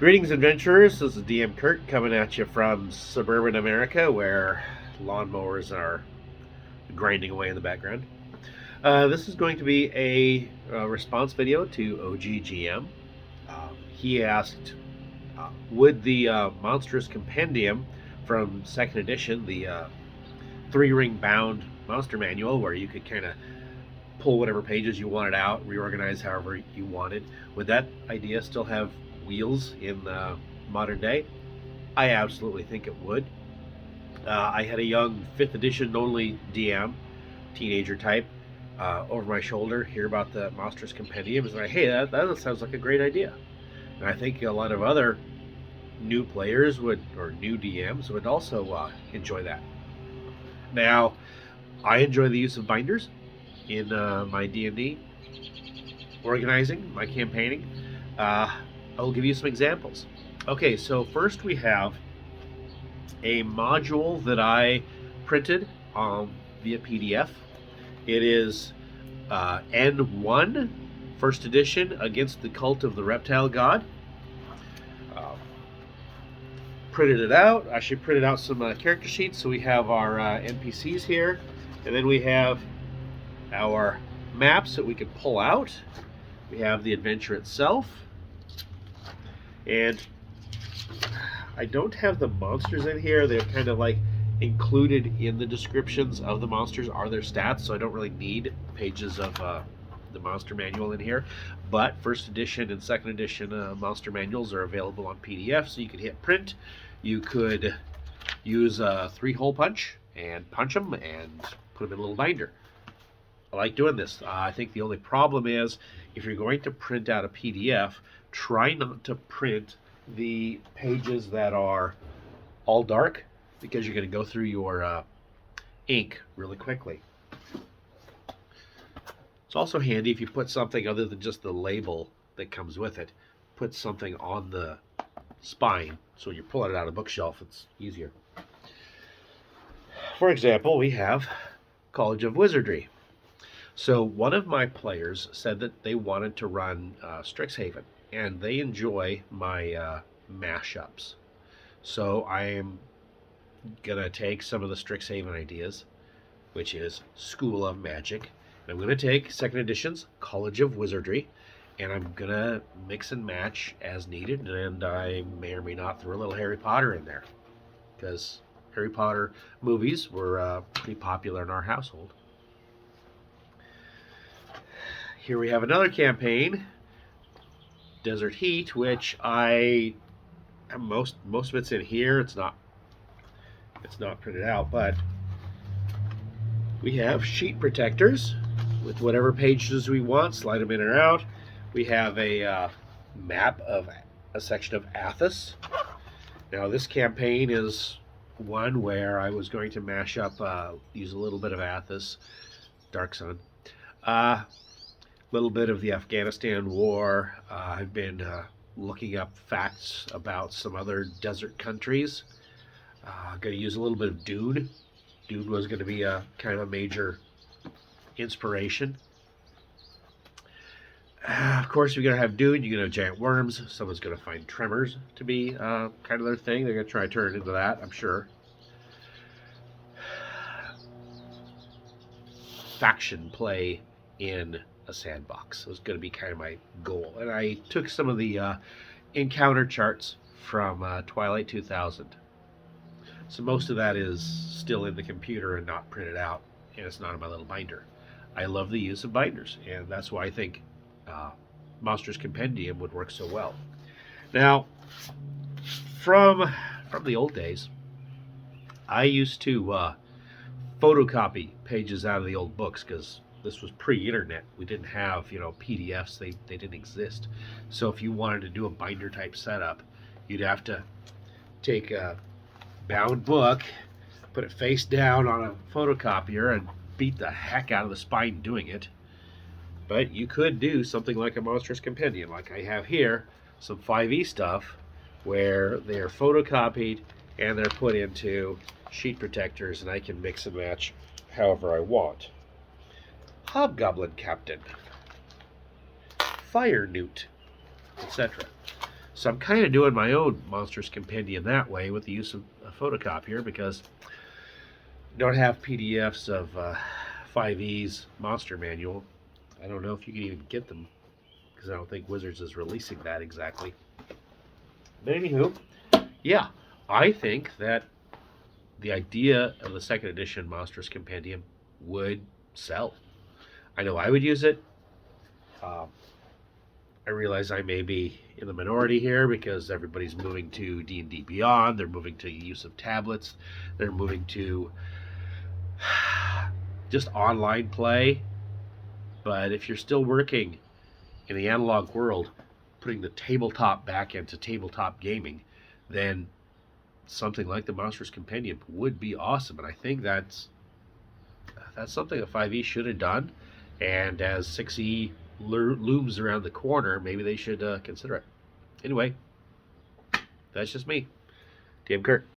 Greetings, adventurers. This is DM Kurt coming at you from suburban America, where lawnmowers are grinding away in the background. This is going to be a response video to OGGM. He asked, would the Monstrous Compendium from second edition, the three-ring bound monster manual, where you could kind of pull whatever pages you wanted out, reorganize however you wanted, would that idea still have wheels in modern day? I absolutely think it would. I had a young 5th edition only DM, teenager type, over my shoulder hear about the Monstrous Compendium and say, hey, that sounds like a great idea. And I think a lot of other new players would, or new DMs would also enjoy that. Now, I enjoy the use of binders in my D&D organizing, my campaigning. I'll give you some examples. Okay, so first we have a module that I printed via PDF. It is N1, first edition, Against the Cult of the Reptile God. Printed it out. I should print out some character sheets. So we have our NPCs here, and then we have our maps that we can pull out. We have the adventure itself, and I don't have the monsters in here. They're kind of like included in the descriptions of the monsters are their stats, so I don't really need pages of the monster manual in here. But first edition and second edition monster manuals are available on PDF, so you can hit print. You could use a 3-hole punch and punch them and put them in a little binder. I like doing this. I think the only problem is if you're going to print out a PDF, try not to print the pages that are all dark, because you're going to go through your ink really quickly. It's also handy if you put something other than just the label that comes with it. Put something on the spine, so when you're pulling it out of a bookshelf, it's easier. For example, we have College of Wizardry. So one of my players said that they wanted to run Strixhaven, and they enjoy my mashups. So I am going to take some of the Strixhaven ideas, which is School of Magic, and I'm going to take second edition's College of Wizardry, and I'm going to mix and match as needed, and I may or may not throw a little Harry Potter in there, because Harry Potter movies were pretty popular in our household. Here we have another campaign, Desert Heat, which most of it's in here. It's not printed out, but we have sheet protectors with whatever pages we want. Slide them in or out. We have a map of a section of Athos. Now this campaign is one where I was going to mash up, use a little bit of Athos, Dark Sun, little bit of the Afghanistan war. I've been looking up facts about some other desert countries. I'm going to use a little bit of Dune. Dune was going to be a kind of major inspiration. Of course, you're going to have Dune. You're going to have giant worms. Someone's going to find tremors to be kind of their thing. They're going to try to turn it into that, I'm sure. Faction play in a sandbox was going to be kind of my goal. And I took some of the encounter charts from Twilight 2000. So most of that is still in the computer and not printed out, and it's not in my little binder. I love the use of binders, and that's why I think Monstrous Compendium would work so well. Now, from the old days, I used to photocopy pages out of the old books, because this was pre-internet. We didn't have, PDFs. They didn't exist. So if you wanted to do a binder type setup, you'd have to take a bound book, put it face down on a photocopier, and beat the heck out of the spine doing it. But you could do something like a Monstrous Compendium, like I have here, some 5e stuff, where they're photocopied and they're put into sheet protectors, and I can mix and match however I want. Hobgoblin Captain, Fire Newt, etc. So I'm kind of doing my own Monstrous Compendium that way with the use of a photocopier because I don't have PDFs of 5E's Monster Manual. I don't know if you can even get them because I don't think Wizards is releasing that exactly. But anywho, yeah, I think that the idea of the second edition Monstrous Compendium would sell. I know I would use it. Um, I realize I may be in the minority here because everybody's moving to D&D Beyond. They're moving to use of tablets. They're moving to just online play. But if you're still working in the analog world, putting the tabletop back into tabletop gaming, then something like the Monstrous Compendium would be awesome. And I think that's something that 5e should have done. And as 6e looms around the corner, maybe they should consider it. Anyway, that's just me, DM Kurt.